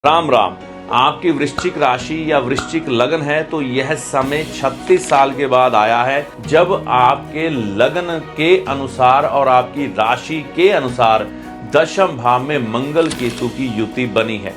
राम राम। आपकी वृश्चिक राशि या वृश्चिक लग्न है तो यह समय 36 साल के बाद आया है, जब आपके लग्न के अनुसार और आपकी राशि के अनुसार दशम भाव में मंगल केतु की युति बनी है।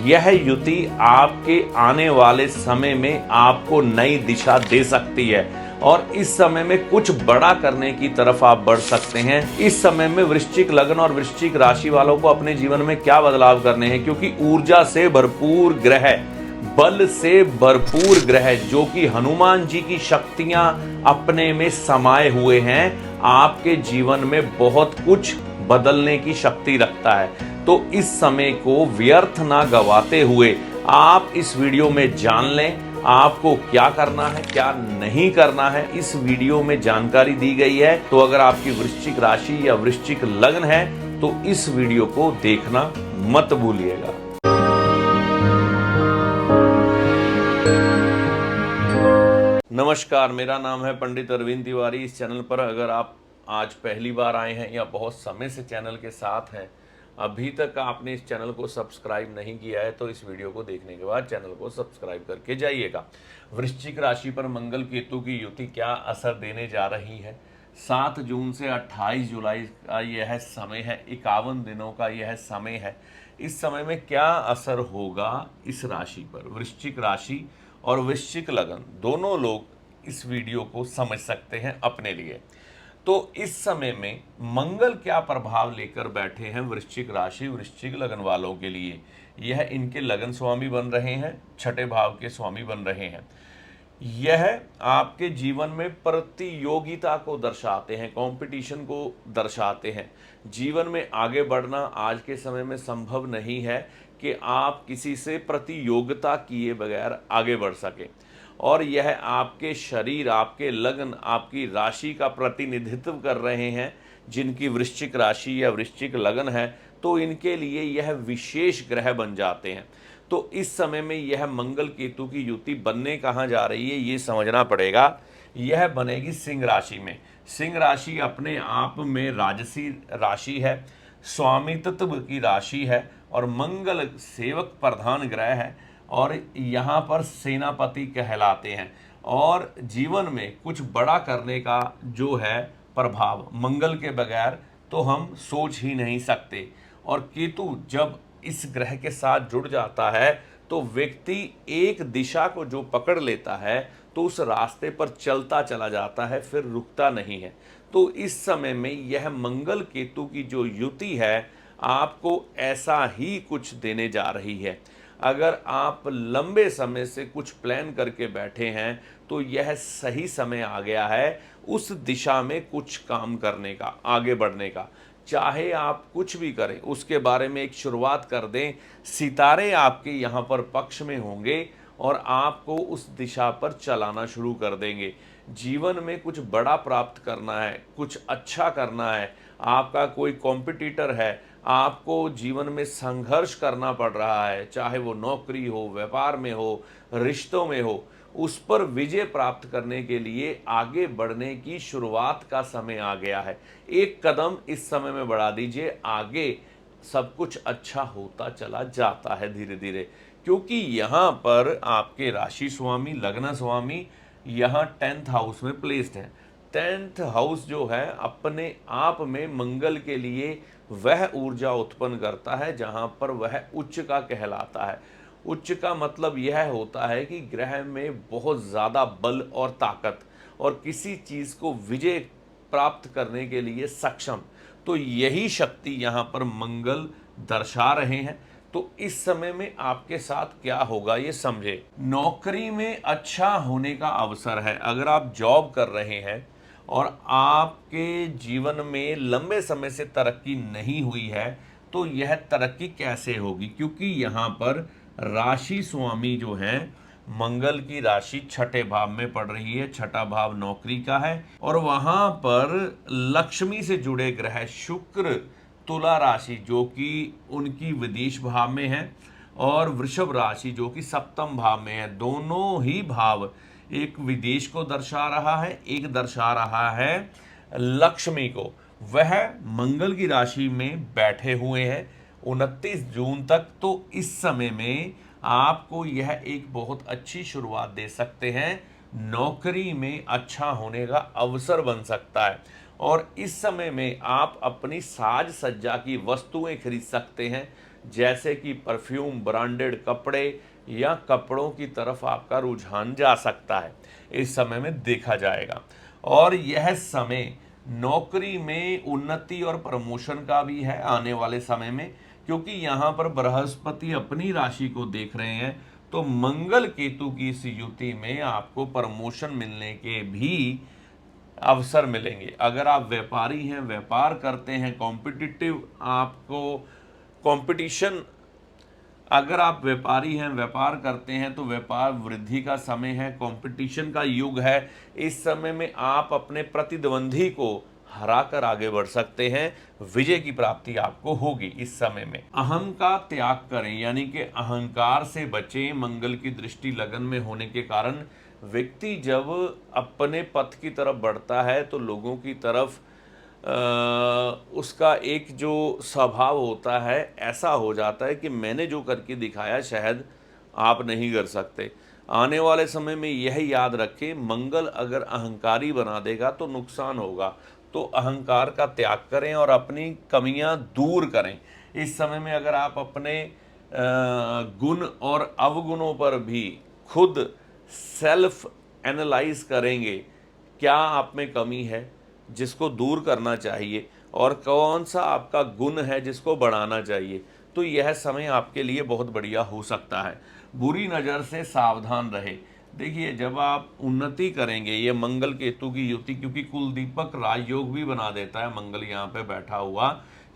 यह युति आपके आने वाले समय में आपको नई दिशा दे सकती है और इस समय में कुछ बड़ा करने की तरफ आप बढ़ सकते हैं। इस समय में वृश्चिक लग्न और वृश्चिक राशि वालों को अपने जीवन में क्या बदलाव करने हैं, क्योंकि ऊर्जा से भरपूर ग्रह, बल से भरपूर ग्रह जो कि हनुमान जी की शक्तियां अपने में समाये हुए हैं, आपके जीवन में बहुत कुछ बदलने की शक्ति रखता है। तो इस समय को व्यर्थ ना गवाते हुए आप इस वीडियो में जान लें आपको क्या करना है, क्या नहीं करना है। इस वीडियो में जानकारी दी गई है, तो अगर आपकी वृश्चिक राशि या वृश्चिक लग्न है तो इस वीडियो को देखना मत भूलिएगा। नमस्कार, मेरा नाम है पंडित अरविंद तिवारी। इस चैनल पर अगर आप आज पहली बार आए हैं या बहुत समय से चैनल के साथ हैं, अभी तक आपने इस चैनल को सब्सक्राइब नहीं किया है तो इस वीडियो को देखने के बाद चैनल को सब्सक्राइब करके जाइएगा। वृश्चिक राशि पर मंगल केतु की युति क्या असर देने जा रही है? 7 जून से 28 जुलाई का यह समय है, 51 दिनों का यह समय है। इस समय में क्या असर होगा इस राशि पर? वृश्चिक राशि और वृश्चिक लग्न दोनों लोग इस वीडियो को समझ सकते हैं अपने लिए। तो इस समय में मंगल क्या प्रभाव लेकर बैठे हैं वृश्चिक राशि वृश्चिक लग्न वालों के लिए? यह इनके लग्न स्वामी बन रहे हैं, छठे भाव के स्वामी बन रहे हैं। यह आपके जीवन में प्रतियोगिता को दर्शाते हैं, कंपटीशन को दर्शाते हैं। जीवन में आगे बढ़ना आज के समय में संभव नहीं है कि आप किसी से प्रतियोगिता किए बगैर आगे बढ़ सके, और यह आपके शरीर, आपके लग्न, आपकी राशि का प्रतिनिधित्व कर रहे हैं। जिनकी वृश्चिक राशि या वृश्चिक लग्न है तो इनके लिए यह विशेष ग्रह बन जाते हैं। तो इस समय में यह मंगल केतु की युति बनने कहाँ जा रही है ये समझना पड़ेगा। यह बनेगी सिंह राशि में। सिंह राशि अपने आप में राजसी राशि है, स्वामित्व की राशि है और मंगल सेवक प्रधान ग्रह है और यहाँ पर सेनापति कहलाते हैं। और जीवन में कुछ बड़ा करने का जो है प्रभाव मंगल के बगैर तो हम सोच ही नहीं सकते। और केतु जब इस ग्रह के साथ जुड़ जाता है तो व्यक्ति एक दिशा को जो पकड़ लेता है तो उस रास्ते पर चलता चला जाता है, फिर रुकता नहीं है। तो इस समय में यह मंगल केतु की जो युति है आपको ऐसा ही कुछ देने जा रही है। अगर आप लंबे समय से कुछ प्लान करके बैठे हैं तो यह सही समय आ गया है उस दिशा में कुछ काम करने का, आगे बढ़ने का। चाहे आप कुछ भी करें उसके बारे में एक शुरुआत कर दें, सितारे आपके यहाँ पर पक्ष में होंगे और आपको उस दिशा पर चलाना शुरू कर देंगे। जीवन में कुछ बड़ा प्राप्त करना है, कुछ अच्छा करना है, आपका कोई कॉम्पिटिटर है, आपको जीवन में संघर्ष करना पड़ रहा है, चाहे वो नौकरी हो, व्यापार में हो, रिश्तों में हो, उस पर विजय प्राप्त करने के लिए आगे बढ़ने की शुरुआत का समय आ गया है। एक कदम इस समय में बढ़ा दीजिए, आगे सब कुछ अच्छा होता चला जाता है धीरे धीरे, क्योंकि यहाँ पर आपके राशि स्वामी, लग्न स्वामी यहाँ 10th हाउस में प्लेस्ड है। 10th हाउस जो है अपने आप में मंगल के लिए वह ऊर्जा उत्पन्न करता है जहां पर वह उच्च का कहलाता है। उच्च का मतलब यह होता है कि ग्रह में बहुत ज़्यादा बल और ताकत और किसी चीज़ को विजय प्राप्त करने के लिए सक्षम। तो यही शक्ति यहाँ पर मंगल दर्शा रहे हैं। तो इस समय में आपके साथ क्या होगा ये समझे। नौकरी में अच्छा होने का अवसर है। अगर आप जॉब कर रहे हैं और आपके जीवन में लंबे समय से तरक्की नहीं हुई है तो यह तरक्की कैसे होगी, क्योंकि यहाँ पर राशि स्वामी जो है मंगल की राशि छठे भाव में पड़ रही है। छठा भाव नौकरी का है और वहां पर लक्ष्मी से जुड़े ग्रह शुक्र तुला राशि जो कि उनकी विदेश भाव में है और वृषभ राशि जो कि सप्तम भाव में है। दोनों ही भाव एक विदेश को दर्शा रहा है, एक दर्शा रहा है लक्ष्मी को। वह मंगल की राशि में बैठे हुए हैं 29 जून तक। तो इस समय में आपको यह एक बहुत अच्छी शुरुआत दे सकते हैं, नौकरी में अच्छा होने का अवसर बन सकता है। और इस समय में आप अपनी साज सज्जा की वस्तुएं खरीद सकते हैं, जैसे कि परफ्यूम, ब्रांडेड कपड़े या कपड़ों की तरफ आपका रुझान जा सकता है, इस समय में देखा जाएगा। और यह समय नौकरी में उन्नति और प्रमोशन का भी है आने वाले समय में, क्योंकि यहाँ पर बृहस्पति अपनी राशि को देख रहे हैं। तो मंगल केतु की इस युति में आपको प्रमोशन मिलने के भी अवसर मिलेंगे। अगर आप व्यापारी हैं, व्यापार करते हैं, कॉम्पिटिटिव आपको कंपटीशन, अगर आप व्यापारी हैं, व्यापार करते हैं, तो व्यापार वृद्धि का समय है, कंपटीशन का युग है। इस समय में आप अपने प्रतिद्वंदी को हराकर आगे बढ़ सकते हैं, विजय की प्राप्ति आपको होगी। इस समय में अहम का त्याग करें, यानी कि अहंकार से बचें। मंगल की दृष्टि लगन में होने के कारण व्यक्ति जब अपने पथ की तरफ बढ़ता है तो लोगों की तरफ उसका एक जो स्वभाव होता है ऐसा हो जाता है कि मैंने जो करके दिखाया शायद आप नहीं कर सकते। आने वाले समय में यह याद रखें, मंगल अगर अहंकारी बना देगा तो नुकसान होगा। तो अहंकार का त्याग करें और अपनी कमियां दूर करें। इस समय में अगर आप अपने गुण और अवगुणों पर भी खुद सेल्फ एनालाइज करेंगे, क्या आप में कमी है जिसको दूर करना चाहिए और कौन सा आपका गुण है जिसको बढ़ाना चाहिए, तो यह समय आपके लिए बहुत बढ़िया हो सकता है। बुरी नज़र से सावधान रहे। देखिए, जब आप उन्नति करेंगे, ये मंगल केतु की युति, क्योंकि कुलदीपक राजयोग भी बना देता है मंगल यहाँ पे बैठा हुआ,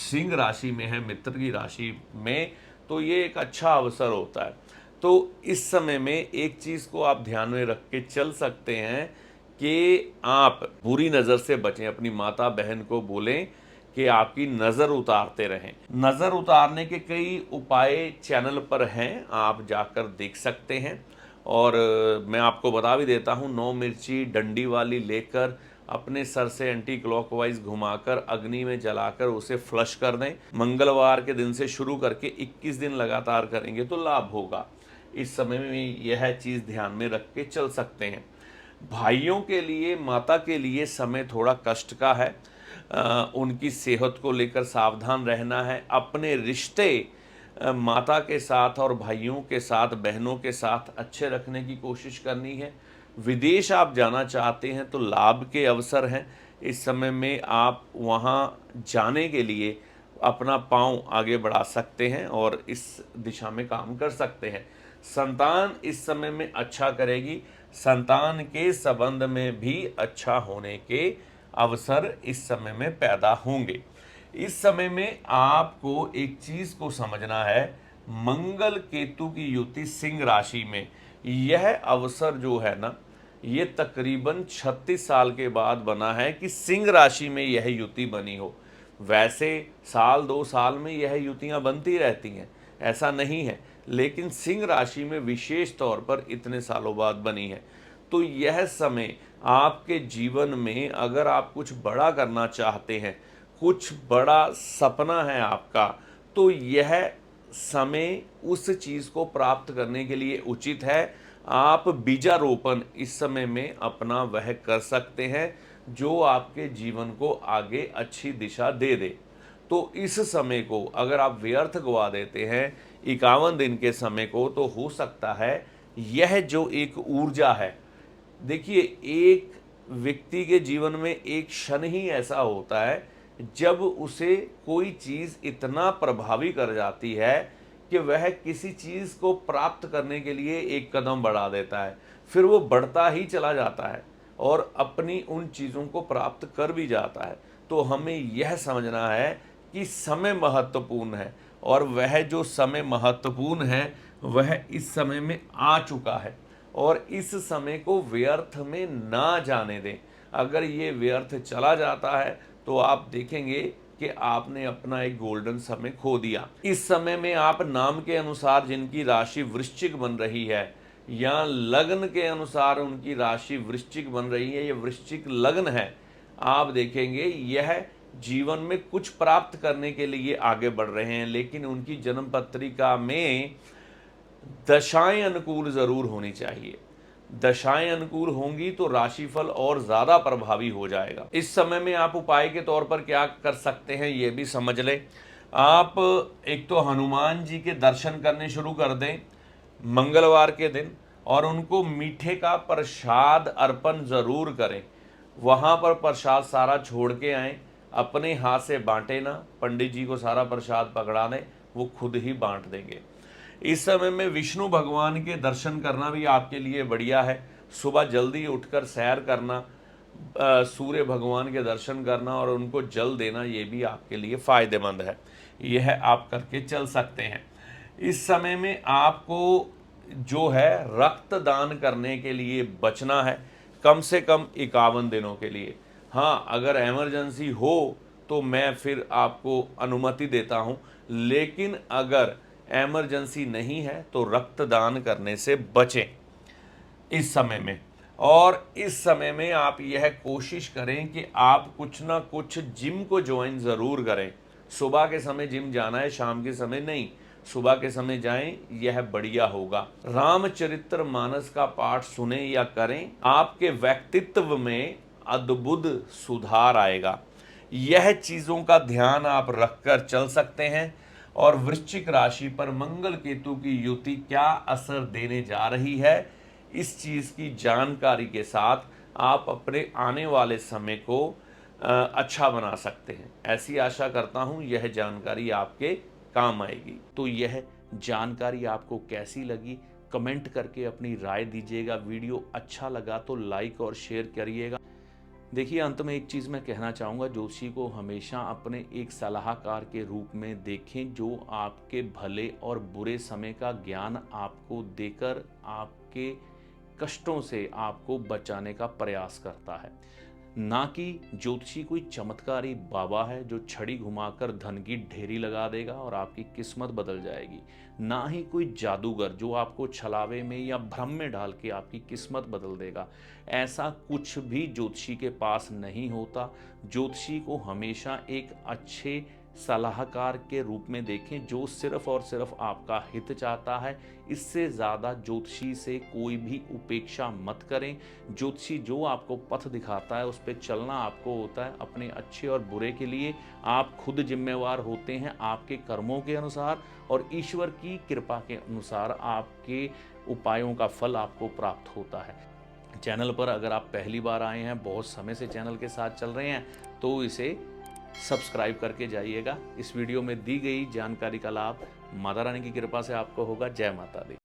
सिंह राशि में है, मित्र की राशि में, तो ये एक अच्छा अवसर होता है। तो इस समय में एक चीज़ को आप ध्यान में रख के चल सकते हैं कि आप बुरी नज़र से बचें। अपनी माता बहन को बोलें कि आपकी नज़र उतारते रहें। नज़र उतारने के कई उपाय चैनल पर हैं, आप जाकर देख सकते हैं। और मैं आपको बता भी देता हूँ, 9 मिर्ची डंडी वाली लेकर अपने सर से एंटी क्लॉकवाइज घुमाकर अग्नि में जलाकर उसे फ्लश कर दें। मंगलवार के दिन से शुरू करके 21 दिन लगातार करेंगे तो लाभ होगा। इस समय में यह चीज़ ध्यान में रख के चल सकते हैं। भाइयों के लिए, माता के लिए समय थोड़ा कष्ट का है। उनकी सेहत को लेकर सावधान रहना है। अपने रिश्ते माता के साथ और भाइयों के साथ, बहनों के साथ अच्छे रखने की कोशिश करनी है। विदेश आप जाना चाहते हैं तो लाभ के अवसर हैं। इस समय में आप वहाँ जाने के लिए अपना पांव आगे बढ़ा सकते हैं और इस दिशा में काम कर सकते हैं। संतान इस समय में अच्छा करेगी। संतान के संबंध में भी अच्छा होने के अवसर इस समय में पैदा होंगे। इस समय में आपको एक चीज को समझना है, मंगल केतु की युति सिंह राशि में, यह अवसर जो है ना, ये तकरीबन 36 साल के बाद बना है कि सिंह राशि में यह युति बनी हो। वैसे साल 2 साल में यह युतियां बनती रहती हैं, ऐसा नहीं है, लेकिन सिंह राशि में विशेष तौर पर इतने सालों बाद बनी है। तो यह समय आपके जीवन में, अगर आप कुछ बड़ा करना चाहते हैं, कुछ बड़ा सपना है आपका, तो यह समय उस चीज़ को प्राप्त करने के लिए उचित है। आप बीजारोपण इस समय में अपना वह कर सकते हैं जो आपके जीवन को आगे अच्छी दिशा दे दे। तो इस समय को अगर आप व्यर्थ गवा देते हैं 51 दिन के समय को, तो हो सकता है यह जो एक ऊर्जा है, देखिए, एक व्यक्ति के जीवन में एक क्षण ही ऐसा होता है जब उसे कोई चीज़ इतना प्रभावी कर जाती है कि वह किसी चीज़ को प्राप्त करने के लिए एक कदम बढ़ा देता है, फिर वो बढ़ता ही चला जाता है और अपनी उन चीज़ों को प्राप्त कर भी जाता है। तो हमें यह समझना है कि समय महत्वपूर्ण है और वह जो समय महत्वपूर्ण है वह इस समय में आ चुका है और इस समय को व्यर्थ में ना जाने दें। अगर ये व्यर्थ चला जाता है तो आप देखेंगे कि आपने अपना एक गोल्डन समय खो दिया। इस समय में आप नाम के अनुसार जिनकी राशि वृश्चिक बन रही है या लग्न के अनुसार उनकी राशि वृश्चिक बन रही है, ये वृश्चिक लग्न है, आप देखेंगे यह जीवन में कुछ प्राप्त करने के लिए आगे बढ़ रहे हैं, लेकिन उनकी जन्म पत्रिका में दशाएं अनुकूल जरूर होनी चाहिए। दशाएं अनुकूल होंगी तो राशिफल और ज्यादा प्रभावी हो जाएगा। इस समय में आप उपाय के तौर पर क्या कर सकते हैं ये भी समझ लें। आप एक तो हनुमान जी के दर्शन करने शुरू कर दें मंगलवार के दिन, और उनको मीठे का प्रसाद अर्पण जरूर करें। वहां पर प्रसाद सारा छोड़ के आए, अपने हाथ से बांटे ना, पंडित जी को सारा प्रसाद पकड़ा दें, वो खुद ही बांट देंगे। इस समय में विष्णु भगवान के दर्शन करना भी आपके लिए बढ़िया है। सुबह जल्दी उठकर सैर करना, सूर्य भगवान के दर्शन करना और उनको जल देना, ये भी आपके लिए फायदेमंद है। यह आप करके चल सकते हैं। इस समय में आपको जो है रक्तदान करने के लिए बचना है, कम से कम 51 दिनों के लिए। हाँ, अगर इमरजेंसी हो तो मैं फिर आपको अनुमति देता हूं, लेकिन अगर इमरजेंसी नहीं है तो रक्तदान करने से बचें इस समय में। और इस समय में आप यह कोशिश करें कि आप कुछ ना कुछ जिम को ज्वाइन ज़रूर करें। सुबह के समय जिम जाना है, शाम के समय नहीं। सुबह के समय जाएं, यह बढ़िया होगा। रामचरित्र मानस का पाठ सुने या करें, आपके व्यक्तित्व में अद्भुत सुधार आएगा। यह चीज़ों का ध्यान आप रखकर चल सकते हैं। और वृश्चिक राशि पर मंगल केतु की युति क्या असर देने जा रही है, इस चीज़ की जानकारी के साथ आप अपने आने वाले समय को अच्छा बना सकते हैं। ऐसी आशा करता हूं यह जानकारी आपके काम आएगी। तो यह जानकारी आपको कैसी लगी, कमेंट करके अपनी राय दीजिएगा। वीडियो अच्छा लगा तो लाइक और शेयर करिएगा। देखिए, अंत में एक चीज़ मैं कहना चाहूँगा, ज्योतिषी को हमेशा अपने एक सलाहकार के रूप में देखें, जो आपके भले और बुरे समय का ज्ञान आपको देकर आपके कष्टों से आपको बचाने का प्रयास करता है। ना कि ज्योतिषी कोई चमत्कारी बाबा है जो छड़ी घुमाकर धन की ढेरी लगा देगा और आपकी किस्मत बदल जाएगी। ना ही कोई जादूगर जो आपको छलावे में या भ्रम में डाल के आपकी किस्मत बदल देगा। ऐसा कुछ भी ज्योतिषी के पास नहीं होता। ज्योतिषी को हमेशा एक अच्छे सलाहकार के रूप में देखें, जो सिर्फ और सिर्फ आपका हित चाहता है। इससे ज़्यादा ज्योतिषी से कोई भी उपेक्षा मत करें। ज्योतिषी जो आपको पथ दिखाता है उस पर चलना आपको होता है। अपने अच्छे और बुरे के लिए आप खुद जिम्मेवार होते हैं, आपके कर्मों के अनुसार और ईश्वर की कृपा के अनुसार आपके उपायों का फल आपको प्राप्त होता है। चैनल पर अगर आप पहली बार आए हैं, बहुत समय से चैनल के साथ चल रहे हैं, तो इसे सब्सक्राइब करके जाइएगा। इस वीडियो में दी गई जानकारी का लाभ माता रानी की कृपा से आपको होगा। जय माता दी।